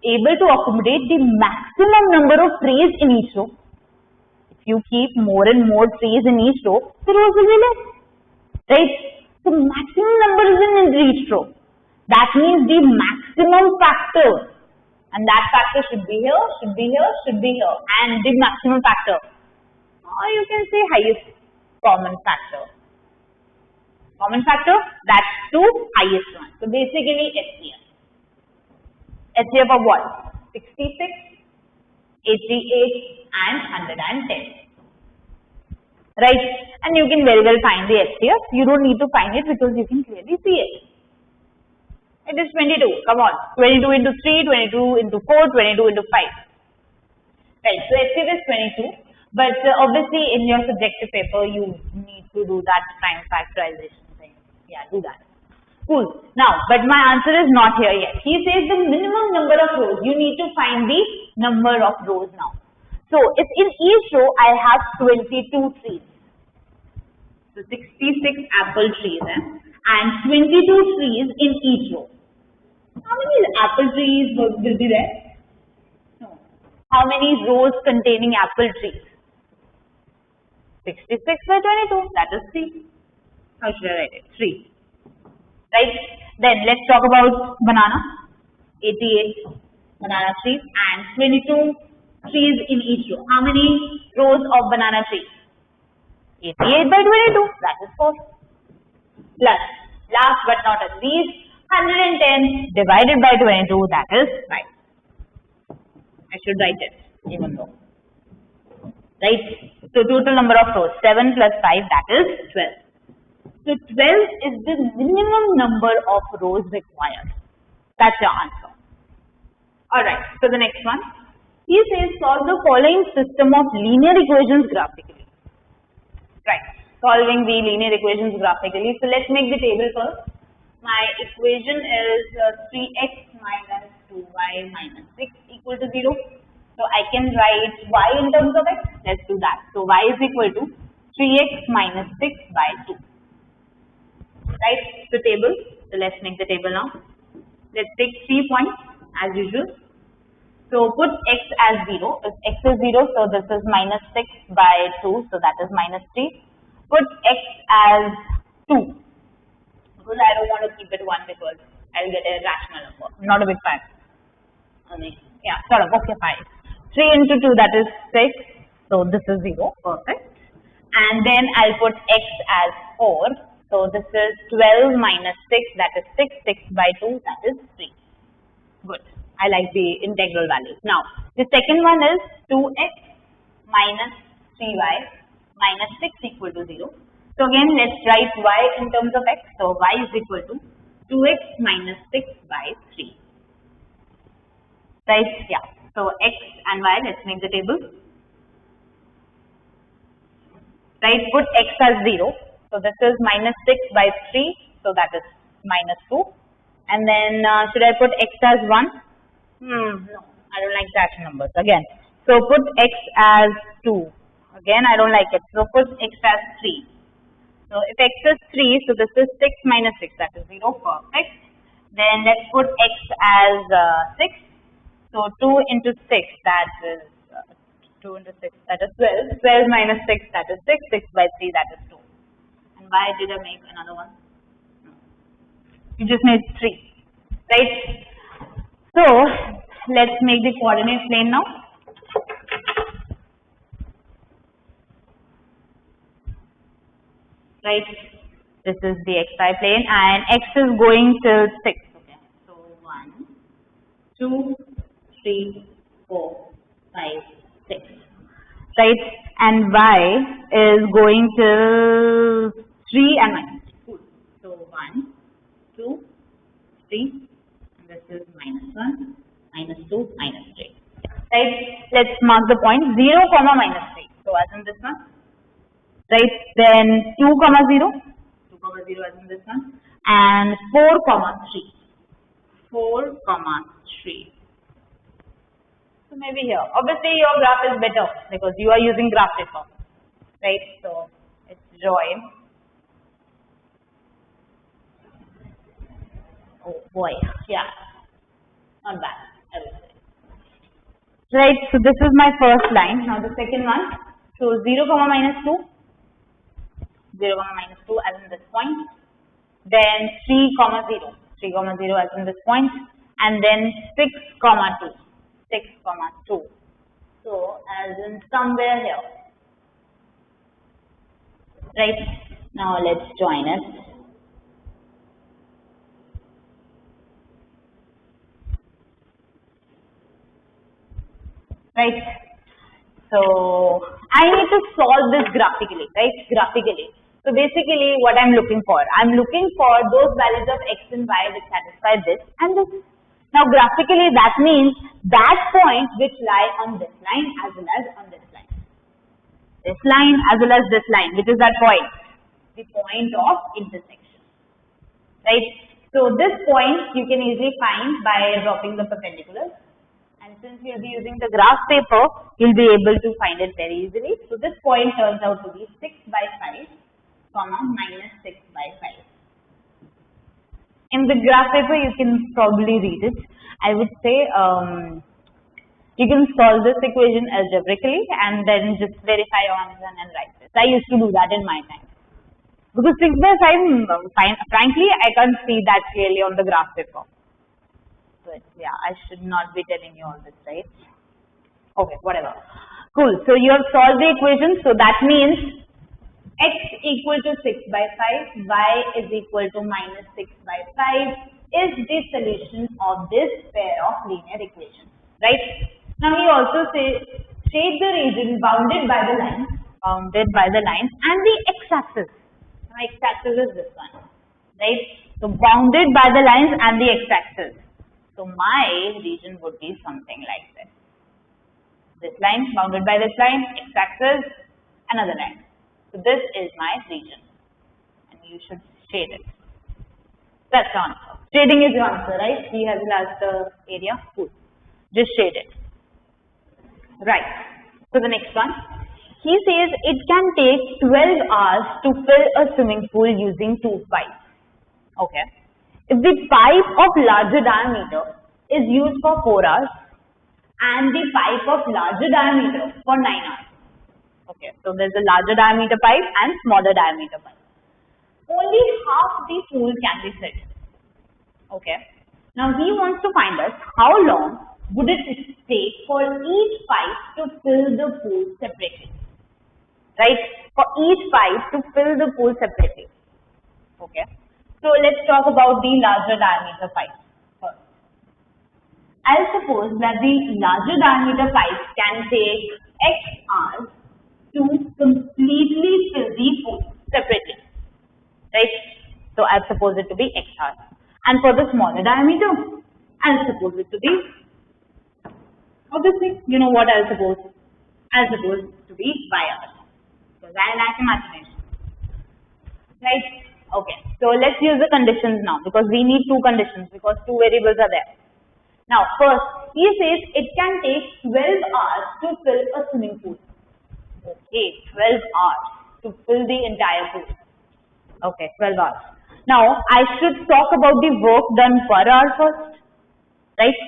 A: able to accommodate the maximum number of trees in each row. If you keep more and more trees in each row, the rows will be less. Right? So maximum number is in each row. That means the maximum factor. And that factor should be here, should be here, should be here. And the maximum factor. Or you can say highest common factor. Common factor, that's 2 highest one. So basically HCF. HCF of what? 66, 88 and 110. Right? And you can very well find the HCF. You don't need to find it because you can clearly see it. It is 22. Come on. 22 into 3, 22 into 4, 22 into 5. Right. So HCF is 22. But obviously in your subjective paper, you need to do that prime factorization thing. Yeah, do that. Cool. Now, but my answer is not here yet. He says the minimum number of rows. You need to find the number of rows now. So, if in each row I have 22 trees. So, 66 apple trees and 22 trees in each row. How many apple trees will be there? No. How many rows containing apple trees? 66 by 22, that is 3. How should I write it? 3. Right? Then let's talk about banana. 88 banana trees and 22 trees in each row. How many rows of banana trees? 88 by 22, that is 4. Plus, last but not least, 110 divided by 22, that is 5. I should write it, even though. Right? So total number of rows, 7 plus 5, that is 12. So 12 is the minimum number of rows required. That's your answer. Alright, so the next one. He says solve the following system of linear equations graphically. Right, solving the linear equations graphically. So let's make the table first. My equation is 3x minus 2y minus 6 equal to 0. So I can write y in terms of x. Let's do that. So y is equal to 3x minus 6 by 2. Right? So table. So let's make the table now. Let's take 3 points as usual. So put x as 0. If x is 0, so this is minus 6 by 2, so that is minus 3. Put x as 2. Because I don't want to keep it 1 because I'll get a rational number. I'm not a big fan. Yeah, sort of. Okay, fine. 3 into 2, that is 6. So this is 0. Perfect. And then I'll put x as 4. So this is 12 minus 6, that is 6. 6 by 2, that is 3. Good. I like the integral values. Now, the second one is 2x minus 3y minus 6 equal to 0. So again, let's write y in terms of x. So y is equal to 2x minus 6 by 3. Right? Yeah. So x and y, let's make the table. Right? Put x as 0. So this is minus 6 by 3. So that is minus 2. And then should I put x as 1? No, I don't like that numbers. Again, so put x as 2. Again, I don't like it. So put x as 3. So if x is 3, so this is 6 minus 6, that is 0. Perfect. Then let's put x as 6. So 2 into 6, that is 2 into 6, that is 12. 12 minus 6, that is 6. 6 by 3, that is 2. And why did I make another one? No. You just made 3. Right? So, let's make the coordinate plane now. Right? This is the xy plane and x is going till 6. Okay. So, 1, 2, 3, 4, 5, 6. Right? And y is going till 3 and minus 2. So, 1, 2, 3. This is minus 1, minus 2, minus 3. Right? Let's mark the point 0, comma minus 3. So as in this one. Right? Then 2, comma 0. 2, comma 0 as in this one. And 4, comma 3. 4, comma 3. So maybe here. Obviously your graph is better because you are using graph paper. Right? So it's join. Oh boy, yeah, not bad, I will say. Right, so this is my first line. Now the second one, so 0, comma minus 2, 0, comma minus 2 as in this point, then 3, comma 0, 3, comma 0 as in this point, and then 6, comma 2, 6, comma 2. So as in somewhere here. Right, now let's join it. Right. So I need to solve this graphically, right? Graphically. So basically what I'm looking for those values of x and y which satisfy this and this. Now graphically that means that point which lie on this line as well as on this line. This line as well as this line, which is that point, the point of intersection. Right? So this point you can easily find by dropping the perpendiculars. And since you'll be using the graph paper, you'll be able to find it very easily. So this point turns out to be 6 by 5, comma minus 6 by 5. In the graph paper, you can probably read it. I would say you can solve this equation algebraically and then just verify your answer and write this. I used to do that in my time. Because 6 by 5, frankly, I can't see that clearly on the graph paper. But yeah, I should not be telling you all this, right? Okay, whatever. Cool. So you have solved the equation. So that means x equal to 6 by 5, y is equal to minus 6 by 5 is the solution of this pair of linear equations, right? Now we also say shade the region bounded by the lines and the x-axis. Now x-axis is this one, right? So bounded by the lines and the x-axis. So my region would be something like this. This line bounded by this line, x-axis, another line. So this is my region. And you should shade it. That's the answer. Shading is your answer, right? He has asked the area. Cool. Just shade it. Right. So the next one. He says it can take 12 hours to fill a swimming pool using 2 pipes. Okay. If the pipe of larger diameter is used for 4 hours and the pipe of larger diameter for 9 hours. Okay, so there's a larger diameter pipe and smaller diameter pipe. Only half the pool can be filled. Okay, now he wants to find us how long would it take for each pipe to fill the pool separately. Right, for each pipe to fill the pool separately. Okay, so let's talk about the larger diameter pipe first. I'll suppose that the larger diameter pipe can take X hours to completely fill the pool separately, right? So I'll suppose it to be X hours. And for the smaller diameter, I'll suppose it to be, obviously, you know what I'll suppose? I'll suppose it to be Y hours. Because I like imagination. Right? Okay. So let's use the conditions now, because we need two conditions, because two variables are there. Now, first, he says it can take 12 hours to fill a swimming pool. Okay, 12 hours to fill the entire pool. Okay, 12 hours. Now, I should talk about the work done per hour first. Right?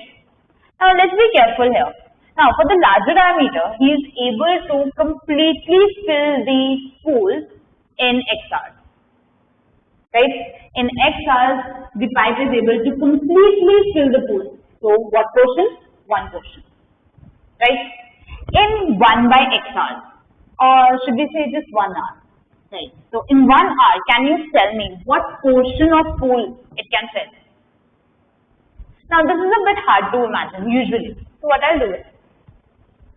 A: Now, let's be careful here. Now, for the larger diameter, he is able to completely fill the pool in X hours. Right? In X hours, the pipe is able to completely fill the pool. So, what portion? One portion. Right? In 1 by X hours, or should we say just 1 hour? Right. So, in 1 hour, can you tell me what portion of pool it can fill? Now, this is a bit hard to imagine usually. So, what I'll do is,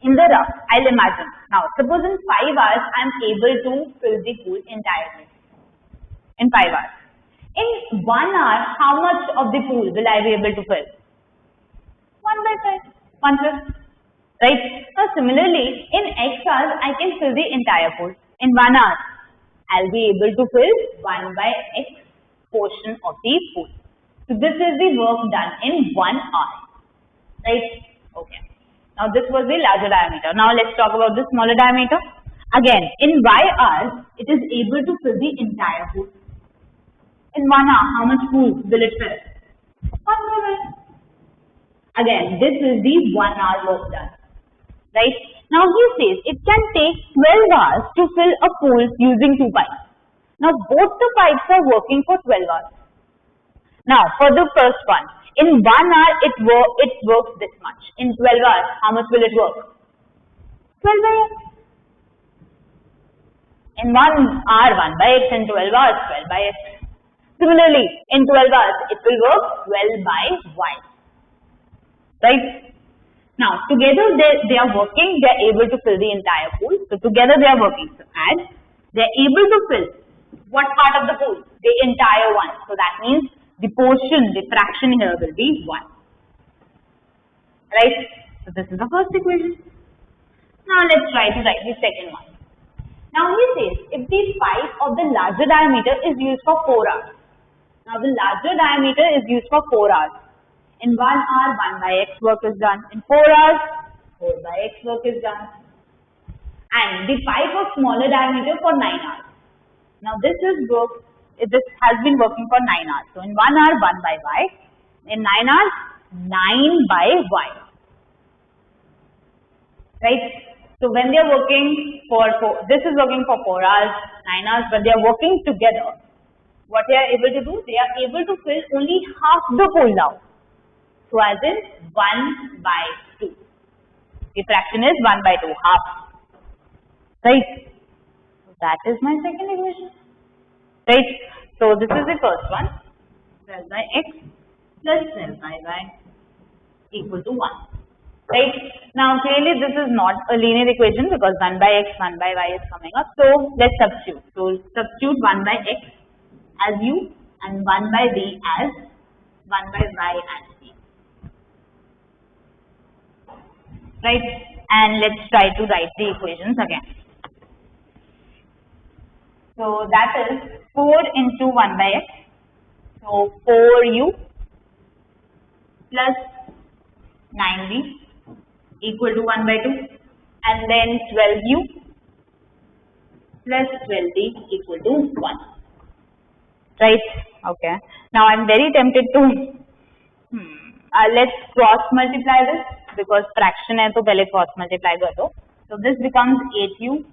A: in the rough, I'll imagine. Now, suppose in 5 hours, I'm able to fill the pool entirely. In 5 hours. In 1 hour, how much of the pool will I be able to fill? 1 by 5. 1/5. Right? Now, similarly, in X hours, I can fill the entire pool. In 1 hour, I'll be able to fill 1 by X portion of the pool. So, this is the work done in 1 hour. Right? Okay. Now, this was the larger diameter. Now, let's talk about the smaller diameter. Again, in Y hours, it is able to fill the entire pool. In 1 hour, how much pool will it fill? 1 by Y. Again, this is the 1 hour work done. Right? Now, he says it can take 12 hours to fill a pool using 2 pipes. Now, both the pipes are working for 12 hours. Now, for the first one, in 1 hour, it works this much. In 12 hours, how much will it work? 12 by X. In 1 hour, 1 by X. In 12 hours, 12 by X. Similarly, in 12 hours, it will work 12 by Y. Right? Now, together they are working, they are able to fill the entire pool. So, together they are working. So, and they are able to fill what part of the pool? The entire one. So, that means the portion, the fraction here will be 1. Right? So, this is the first equation. Now, let's try to write the second one. Now, he says if the pipe of the larger diameter is used for 4 hours. Now, the larger diameter is used for 4 hours. In 1 hour, 1 by X work is done. In 4 hours, 4 by X work is done. And the pipe of smaller diameter for 9 hours. Now, this has been working for 9 hours. So, in 1 hour, 1 by Y. In 9 hours, 9 by Y. Right? So, when they are working this is working for 4 hours, 9 hours, but they are working together. What they are able to do? They are able to fill only half the pool now. So, as in 1 by 2. The fraction is 1 by 2, half. Right? So, that is my second equation. Right? So, this is the first one. 12 by X plus 12 by Y equal to 1. Right? Now, clearly this is not a linear equation because 1 by X, 1 by Y is coming up. So, let's substitute. So, substitute 1 by X as U and 1 by V as 1 by Y as V. Right? And let's try to write the equations again. So, that is 4 into 1 by X. So, 4U plus 9V equal to 1 by 2. And then 12U plus 12V equal to 1. Right? Okay. Now, I am very tempted to, let's cross multiply this. because fraction है तो पहले cross multiply कर दो. So this becomes 8u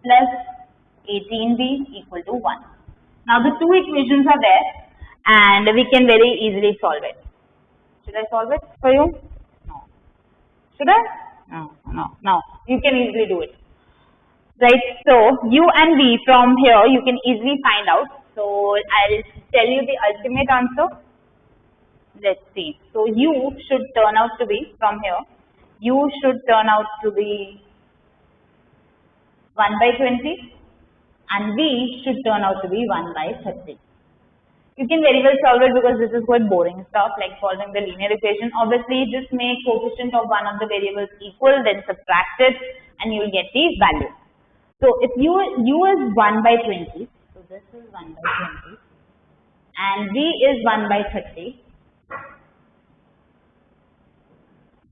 A: plus 18b equal to 1. Now the two equations are there and we can very easily solve it. Should I solve it for you? No. Should I? No. You can easily do it. Right, so u and v from here you can easily find out. So I'll tell you the ultimate answer. Let's see. So u should turn out to be, from here, u should turn out to be 1 by 20 and v should turn out to be 1 by 30. You can very well solve it because this is quite boring stuff like solving the linear equation. Obviously just make coefficient of one of the variables equal, then subtract it and you will get the value. So if u is 1 by 20, so this is 1 by 20 and v is 1 by 30,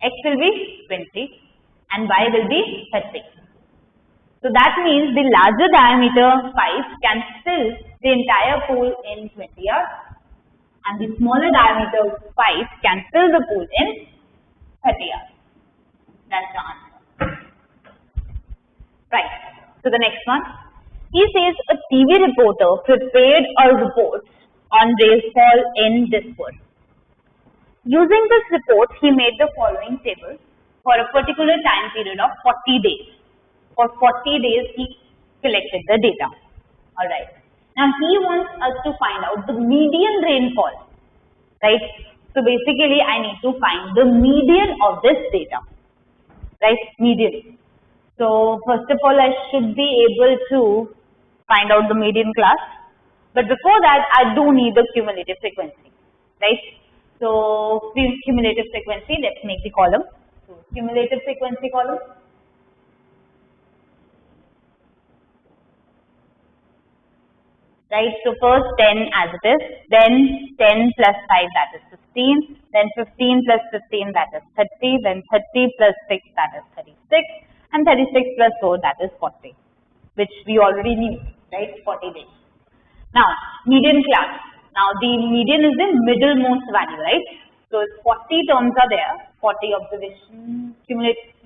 A: x will be 20 and y will be 30. So that means the larger diameter pipe can fill the entire pool in 20 hours and the smaller diameter pipe can fill the pool in 30 hours. That's the answer. Right. So the next one, he says a TV reporter prepared a report on rainfall in Dispur. Using this report, he made the following table for a particular time period of 40 days. For 40 days, he collected the data. Alright. Now, he wants us to find out the median rainfall. Right. So, basically, I need to find the median of this data. Right. Median. So, first of all, I should be able to find out the median class. But before that, I do need the cumulative frequency. Right. So, cumulative frequency, let's make the column. So, cumulative frequency column. Right, so first 10 as it is, then 10 plus 5 that is 15, then 15 plus 15 that is 30, then 30 plus 6 that is 36, and 36 plus 4 that is 40, which we already knew, right, 40 days. Now, median class. Now, the median is the middlemost value, right? So, 40 terms are there, 40 observations, cumulative,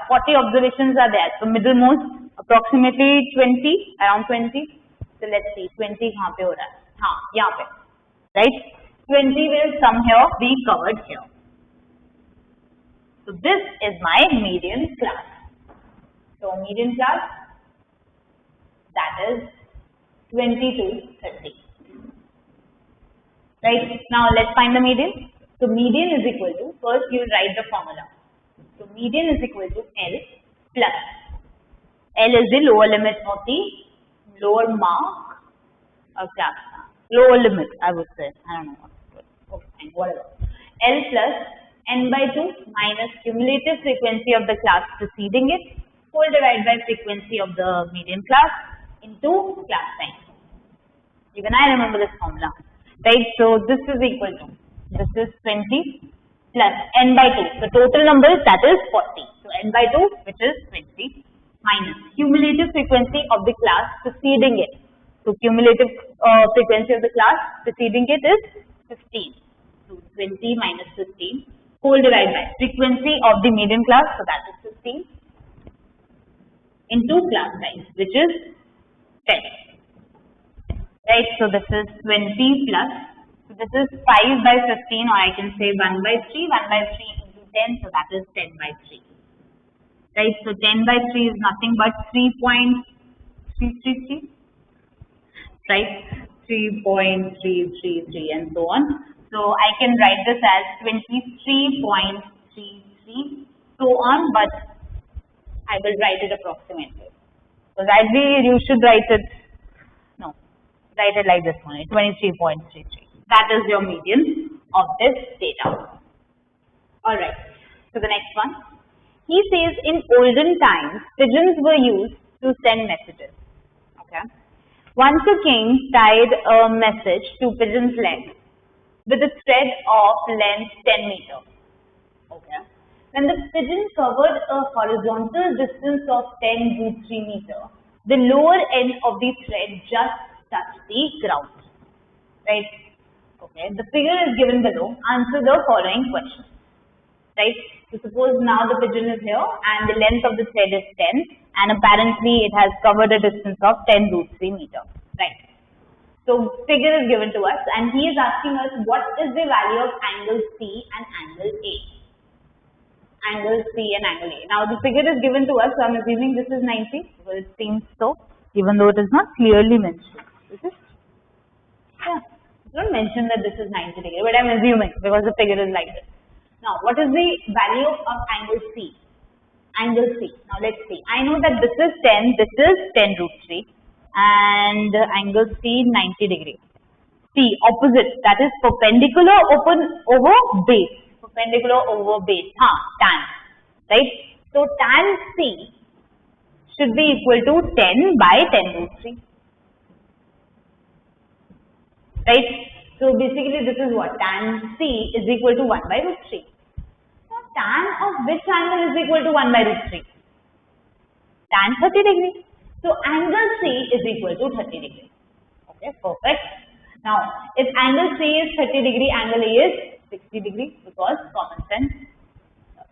A: 40 observations are there. So, middlemost approximately 20, around 20. So, let's see, 20 kahan pe ho raha hai? Haan, yahan pe, right? 20 will somehow be covered here. So, this is my median class. So, median class, that is 20 to 30. Right? Now, let's find the median. So, median is equal to, first you write the formula. So, median is equal to L plus. L is the lower limit of the lower mark or class. Lower limit, I would say. I don't know. Okay, fine, whatever. L plus n by 2 minus cumulative frequency of the class preceding it, whole divided by frequency of the median class into class time. Even I remember this formula. Right, so this is equal to, this is 20 plus n by 2. The total number is, that is 40. So n by 2, which is 20, minus cumulative frequency of the class preceding it. So cumulative frequency of the class preceding it is 15. So 20 minus 15, whole divided by frequency of the median class, so that is 15, into class size, which is 10. Right, so this is 20 plus, so this is 5 by 15, or I can say 1 by 3, 1 by 3 into 10, so that is 10 by 3. Right, so 10 by 3 is nothing but 3.333, right, 3.333 and so on. So I can write this as 23.33, so on, but I will write it approximately. Because ideally you should write it, no, write it like this one, 23.33. That is your median of this data. Alright, so the next one. He says in olden times, pigeons were used to send messages. Okay. Once a king tied a message to pigeon's leg with a thread of length 10 meters. Okay. When the pigeon covered a horizontal distance of 10 to 3 meters, the lower end of the thread just touched the ground. Right? Okay. The figure is given below. Answer the following question. Right? So suppose now the pigeon is here and the length of the thread is 10 and apparently it has covered a distance of 10 root 3 meter, right? So figure is given to us and he is asking us what is the value of angle C and angle A. Angle C and angle A. Now the figure is given to us, so I'm assuming this is 90 because it seems so, even though it is not clearly mentioned. Is it? Yeah. It's not mentioned that this is 90 degree, but I'm assuming because the figure is like this. Now, what is the value of angle C? Angle C. Now, let's see. I know that this is 10, this is 10 root 3 and angle C 90 degree. C, opposite, that is perpendicular over base. Perpendicular over base. Tan. Right? So, tan C should be equal to 10 by 10 root 3. Right? So basically this is what? Tan C is equal to 1 by root 3. Now tan of which angle is equal to 1 by root 3? Tan 30 degree. So angle C is equal to 30 degree. Okay, perfect. Now if angle C is 30 degree, angle A is 60 degree because common sense.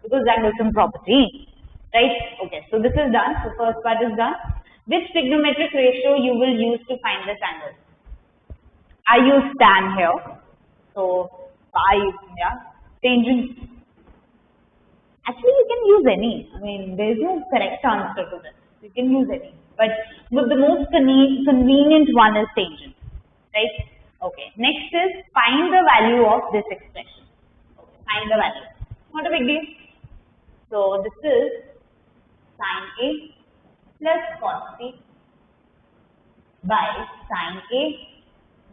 A: Because Angleson property. Right? Okay, so this is done. So first part is done. Which trigonometric ratio you will use to find this angle? I use tan here, so tangent. Actually, you can use any. I mean, there is no correct answer to this. You can use any, but the most convenient one is tangent, right? Okay. Next is find the value of this expression. Okay. Find the value. Not a big deal. So this is sin A plus cos B by sin A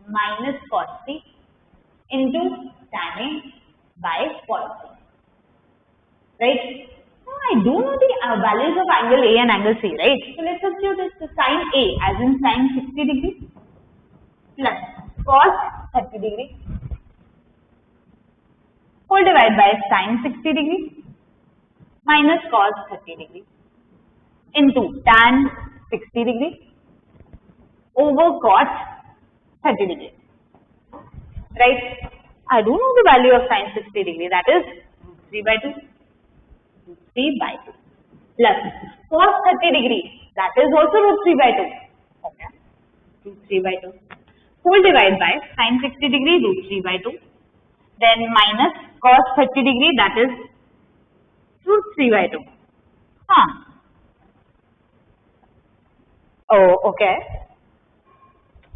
A: minus cos C into tan A by cos C. Right? Now, I do know the values of angle A and angle C, right? So let's substitute this to sin A as in sin 60 degree plus cos 30 degree whole divided by sin 60 degree minus cos 30 degree into tan 60 degree over cot 30 degree. Right? I do know the value of sin 60 degree, that is root 3 by 2. Root 3 by 2 plus cos 30 degree, that is also root 3 by 2. Okay. Root 3 by 2. Whole divided by sin 60 degree root 3 by 2. Then minus cos 30 degree, that is root 3 by 2. Oh, okay.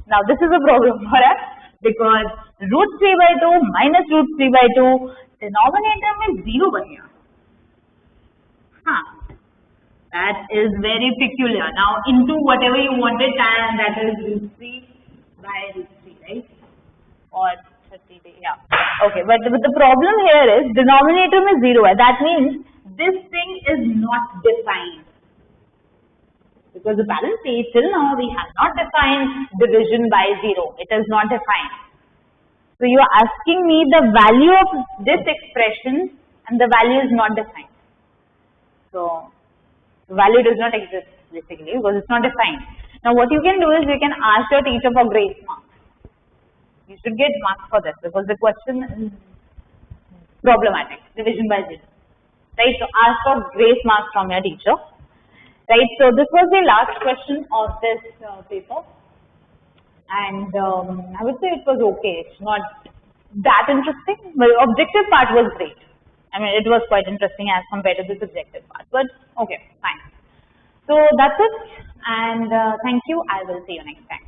A: Now this is a problem for us because root 3 by 2 minus root 3 by 2 denominator में 0 बन गया. That is very peculiar. Now into whatever you wanted, tan, that is root 3 by root 3, right? Or 30 degree, yeah. Okay, but the problem here is denominator में 0 है. That means this thing is not defined. Because apparently till now we have not defined division by 0. It is not defined. So you are asking me the value of this expression and the value is not defined. So the value does not exist basically because it's not defined. Now what you can do is you can ask your teacher for grace marks. You should get marks for this because the question is problematic, division by 0. Right? So ask for grace marks from your teacher. Right, so this was the last question of this paper and I would say it was okay. It's not that interesting, but the objective part was great. I mean, it was quite interesting as compared to the subjective part, but okay, fine. So that's it and thank you. I will see you next time.